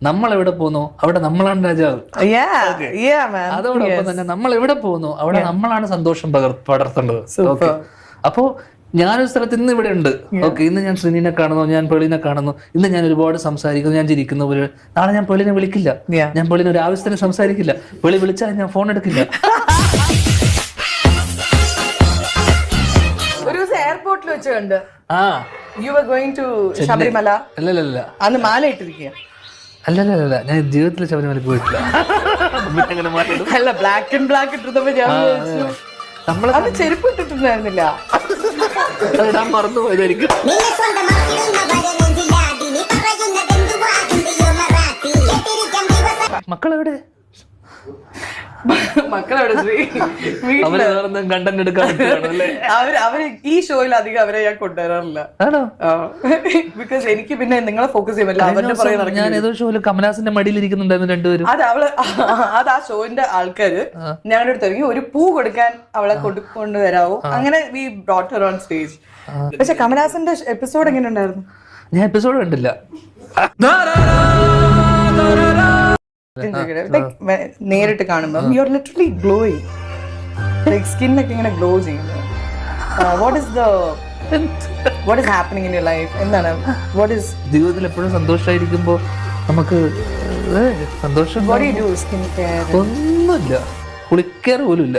നമ്മൾ എവിടെ പോകുന്നു അവിടെ നമ്മളാണ് രാജാവ്. അതോടൊപ്പം തന്നെ നമ്മൾ എവിടെ പോകുന്നു അവിടെ നമ്മളാണ് സന്തോഷം പടർത്തേണ്ടത്. ഓക്കെ, അപ്പോ ഞാനൊരു സ്ഥലത്ത് ഇന്ന് ഇവിടെ ഉണ്ട്. ഓക്കെ, ഇന്ന് ഞാൻ ശ്രീനിനെ കാണുന്നു, ഞാൻ പേളിനെ കാണുന്നു, ഇന്ന് ഞാൻ ഒരുപാട് സംസാരിക്കുന്നു, ഞാൻ ചിരിക്കുന്നു. നാളെ ഞാൻ പേളിനെ വിളിക്കില്ല, ഞാൻ പേളിനെ ഒരു ആവശ്യത്തിന് സംസാരിക്കില്ല. പേളി വിളിച്ചാൽ ഞാൻ ഫോൺ എടുക്കില്ല. ഒരു ദിവസം എയർപോർട്ടിൽ വെച്ച് കണ്ട് you are going to Sabarimala. അല്ലല്ല, അന്ന് മാല ഇട്ടിരിക്കുക. അല്ലല്ല, ഞാൻ ജീവിതത്തിൽ ശബരിമലക്ക് പോയിട്ടില്ല. അല്ല, ബ്ലാക്ക് ആൻഡ് ബ്ലാക്ക് ഇട്ടിരുന്നപ്പോ ഞാൻ അത് ചെരുപ്പ് ഇട്ടിട്ടുണ്ടായിരുന്നില്ല. അതിടാൻ മറന്നുപോയതായിരിക്കും. മക്കളെവിടെ? മക്കളെവിടെ? കണ്ടന്റ് എടുക്കാൻ അവര് ഈ ഷോയിൽ അധികം അവരെ ഞാൻ കൊണ്ടുവരാറില്ല. ബിക്കോസ് എനിക്ക് പിന്നെ നിങ്ങളെ ഫോക്കസ് ചെയ്യാൻ പറ്റില്ല. അവരുടെ പറയുന്നത് ഞാൻ ഏതോ ഷോയില് കമലാസിന്റെ മടിയിൽ ഇരിക്കുന്നുണ്ടായിരുന്നു രണ്ടുപേരും. അത് ആ ഷോയിന്റെ ആൾക്കാര് ഞങ്ങളുടെ അടുത്ത് ഇറങ്ങി ഒരു പൂ കൊടുക്കാൻ അവളെ കൊണ്ടുവരാവോ, അങ്ങനെ V brought Har on stage. പക്ഷെ കമലാസിന്റെ എപ്പിസോഡ് എങ്ങനെ ഉണ്ടായിരുന്നു? ഞാൻ എപ്പിസോഡ് കണ്ടില്ല. നേരിട്ട് കാണുമ്പോൾ you are literally glowing, like സ്കിന്നൊക്കെ ഇങ്ങനെ ഗ്ലോ ചെയ്യുന്നു. What is happening in your life? എന്താണ് ജീവിതത്തിൽ എപ്പോഴും സന്തോഷമായിരിക്കുമ്പോ നമുക്ക് സന്തോഷം. What do you do? Skin care ഒന്നുമില്ല, കുളിക്കാറ് പോലും ഇല്ല.